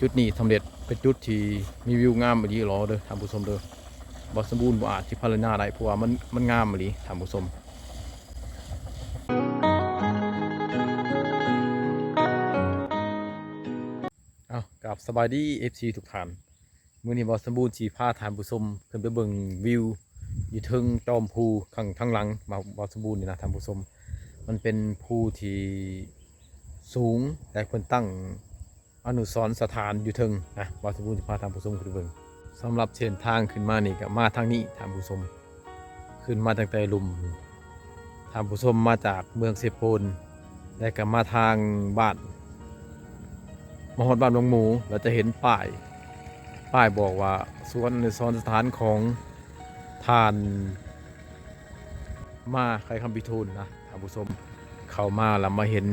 จุดนี้สำเร็จเป็นจุดที่มีวิวงามแบบนี้หรอเด้อท่านผู้ชมเด้อบอสมบูรณ์บ่อาจที่พารณาได้เพราะว่ามันงามแบบนี้ท่านผู้ชมเอากับสบายดีFC ทุกท่านมื้อนี้บอสมบูรณ์สีพาท่านผู้ชมขึ้นไปเบิ่งวิวอยู่เทิงจอมภูข้างหลังมาบอสมบูรณ์นี่นะท่านผู้ชมมันเป็นภูที่สูงแต่คนตั้งอนุสรณ์สถานอยู่เทิงนะบอสมบูรณ์จะพาท่านผู้ชมขึ้นไปเบิ่งสำหรับเส้นทางขึ้นมานี่ก็มาทางนี้ท่านผู้ชมขึ้นมาตั้งแต่ลุมท่านผู้ชมมาจากเมืองเซโปนและก็มาทางบ้านมหอดบ้านหลวงหมูเราจะเห็นป้ายบอกว่าสวนในสถานของทานมาใครคำพิทูลนะท่านผู้ชมเข้ามาแล้วมาเห็น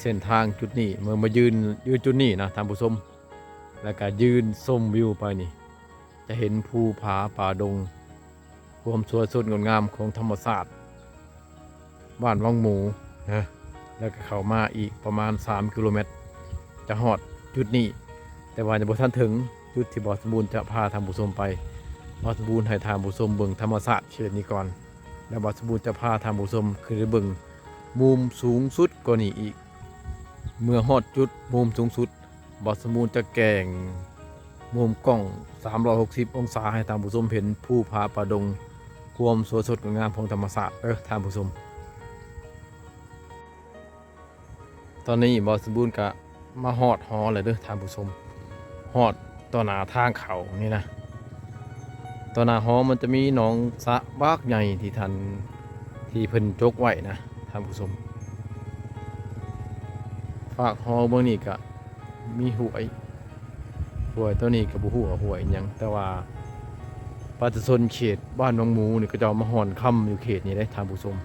เส้นทางจุดนี้เมื่อมายืนจุดนี้นะท่านผู้ชมแล้วก็ยืนชมวิวไปนี่จะเห็นภูผาป่าดงความสวยสดงดงามของธรรมศาสตร์บ้านวังหมูนะแล้วก็เข้ามาอีกประมาณ3 กิโลเมตรจะฮอดจุดนี้แต่ว่าจะบ่ทันถึงจุดที่บอสมบูรณ์จะพาท่านผู้ชมไปบอสมบูรณ์ให้ท่านผู้ชมเบิ่งธรรมศาสตร์เขตนี้ก่อนแล้วบอสมบูรณ์จะพาท่านผู้ชมขึ้นไปเบิ่งมุมสูงสุดกว่านี้อีกเมื่อฮอดจุดมุมสูงสุดบอสมบูรณ์จะแกงมุมกล้อง360องศาให้ท่านผู้ชมเห็นภูผาป่าดงความสวยสดงดงามของธรรมศาสตร์ท่านผู้ชมตอนนี้บอสมบูรณ์ก็มาฮอดหอเลยเด้อท่านผู้ชมฮอดต่อหน้าทางเขานี่นะต่อหน้าหอมันจะมีหนองสระบากใหญ่ที่ท่านที่เพิ่นจกไว้นะท่านผู้ชมฝากหอเบื้องนี้ก็มีหวยตัวนี้ก็บ่ฮู้ว่าหวยหยังแต่ว่าประชาชนเขตบ้านหนองหมูนี่ก็จะเอามาห่อนค่ำอยู่เขตนี้ได้ท่านผู้ชม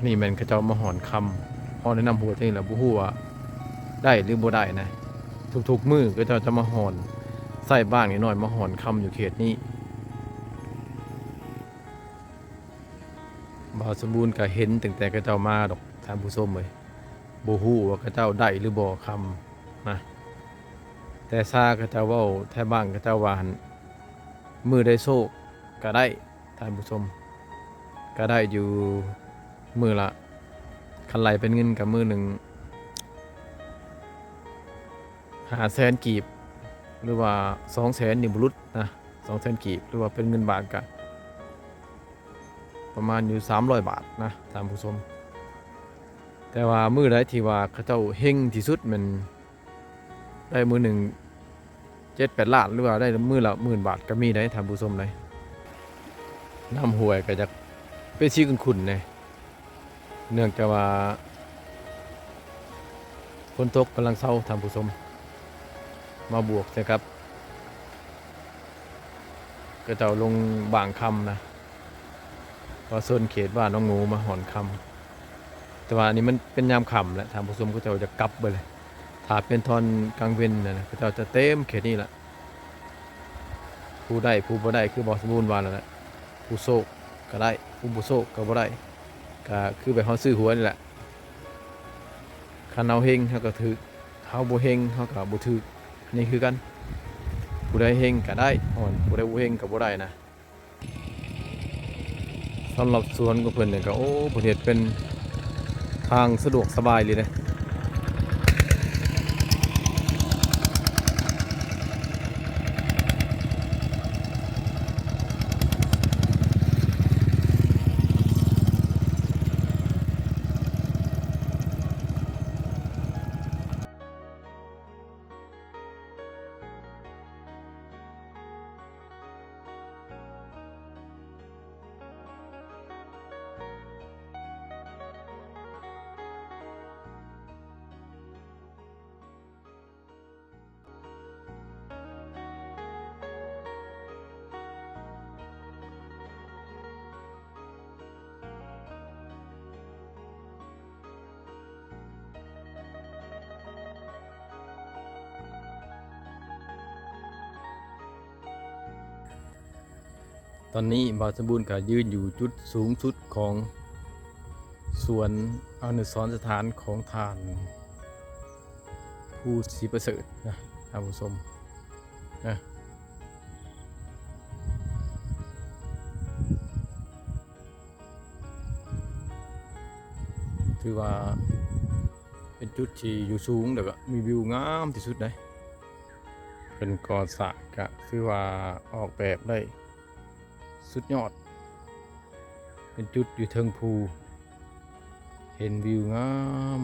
นี่แม่นเขาเจ้ามาห่อนค่ำห่อนแนะนำหัวที่นี่แหละบ่ฮู้ว่าได้หรือบ่ได้นะทุกๆมื้อก็จะมาห่อนใส่บ้านนิดหน่อยมาห่อนค่ำอยู่เขตนี้บ่าวสมบูรณ์ก็เห็นตั้งแต่เขาเจ้ามาดอกท่านผู้ชมเอ้ยบ่ฮู้ว่าเขาเจ้าได้หรือบ่ค่ำนะแต่ซาเขาเจ้าเว้าแท้บ้านเขาเจ้าว่าหั่นมื้อได้โชคก็ได้ท่านผู้ชมก็ได้อยู่มื้อละคันไหลเป็นเงินกับมื้อหนึ่ง500,000 กีบหรือว่า200,000นี่บ่รุดนะ200,000 กีบหรือว่าเป็นเงินบาทก็ประมาณอยู่300 บาทนะท่านผู้ชมแต่ว่ามื้อใดที่ว่าเขาเจ้าเฮงที่สุดมันได้มื้อหนึ่ง7-8 ล้านหรือว่าได้มื้อละ10,000 บาทก็มีได้ท่านผู้ชมเลยน้ำห้วยก็จะเป็นสีขุ่นๆเนี่ยเนื่องจากว่าฝนตกกำลังเศร้าท่านผู้ชมมาบวกนะครับก็จะลงบางคำนะพอโซนเขตบ้านน้องงูมาหอนคำแต่ว่าอันนี้มันเป็นยามค่ำแหละท่านผู้ชมก็จะกลับไปเลยถ้าเป็นตอนกลางเว้นนะก็จะเต็มเขตนี้แหละผู้ได้ผู้บ่ได้คือบอสมบูรณ์วานแล้วแหละผู้โซกก็ได้ผู้บ่โซกก็บ่ได้ก็คือไปเขาซื้อหัวนี่แหละคันเอาเฮงเขาก็ถือเขาบ่เฮงเขาก็บ่ถือนี่คือกันผู้ได้เฮงก็ได้ผู้ได้บ่เฮงก็บ่ได้นะสำหรับสวนก็เพิ่นเนี่ยก็โอ้เพิ่นเฮ็ดเป็นทางสะดวกสบายเลยนะตอนนี้บ่าวสมบูรณ์ก็ยืนอยู่จุดสูงสุดของสวนอนุสรณ์สถานของทาน ภูศรีประเสริฐนะท่านผู้ชมนะถือว่าเป็นจุดที่อยู่สูงแต่ก็มีวิวงามที่สุดเลยเป็นก่อสร้างก็คือว่าออกแบบได้สุดยอดเป็นจุดอยู่เทิงภูเห็นวิวงาม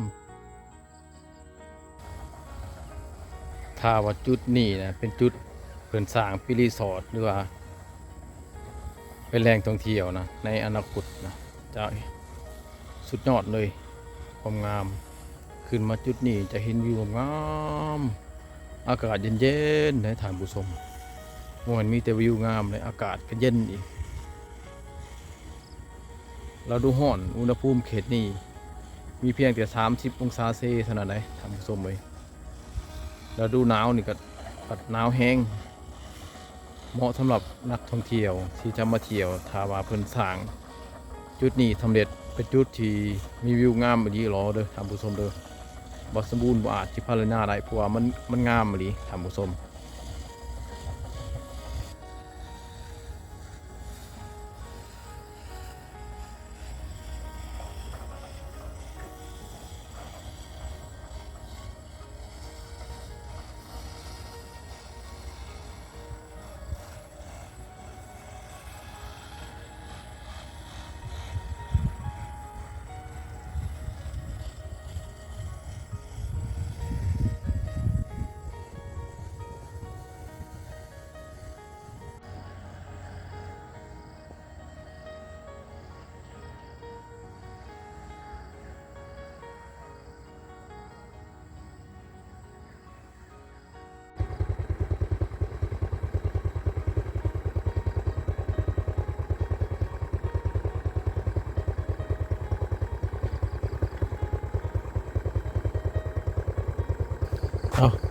ถ้าว่าจุดนี้นะเป็นจุดเพิ่นสร้างเป็นรีสอร์ทหรือว่าเป็นแหล่งท่องเที่ยวนะในอนาคตนะจะสุดยอดเลยความงามขึ้นมาจุดนี้จะเห็นวิวงามอากาศเย็นๆในฐานผู้ชมมันมีแต่วิวงามเลยอากาศก็เย็นอีกเราดูห้อนอุณหภูมิเขตนี้มีเพียงแต่30 องศาเซเท่านั้นเลยท่านผู้ชมเลยเราดูหนาวนี่ก็หนาวแห้งเหมาะสำหรับนักท่องเที่ยวที่จะมาเที่ยวถ้าว่าเพิ่นสร้างจุดนี้สำเร็จเป็นจุดที่มีวิวงามแบบนี้หรอเด้อท่านผู้ชมเด้อบ่สมบูรณ์บ่อาจสิพัฒนาได้เพราะว่ามันงามอีหลีท่านผู้ชม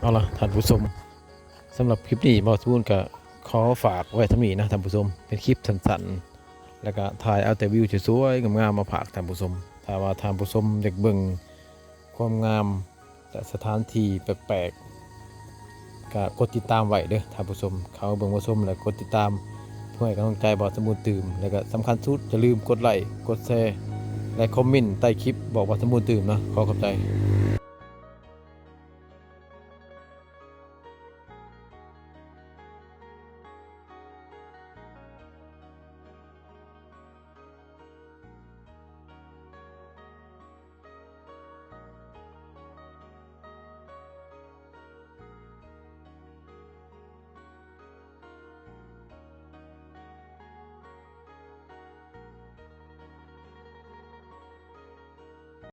เอาล่ะท่านผู้ชมสำหรับคลิปนี้บ่สมบูรณ์ก็ขอฝากไว้เท่านี้นะท่านผู้ชมเป็นคลิปสั้นๆแล้วก็ถ่ายเอาแต่วิวสวยๆงามๆมาฝากท่านผู้ชมถ้าว่าท่านผู้ชมอยากเบิ่งความงามและสถานที่แปลกๆก็กดติดตามไว้เด้อท่านผู้ชมเขาเบิ่งผู้ชมแล้วกดติดตามเพื่อให้กำลังใจบ่สมบูรณ์ตื่มแล้วก็สำคัญสุดอย่าลืมกดไลค์กดแชร์และคอมเมนต์ใต้คลิปบอกบ่สมบูรณ์ตื่มนะขอขอบใจ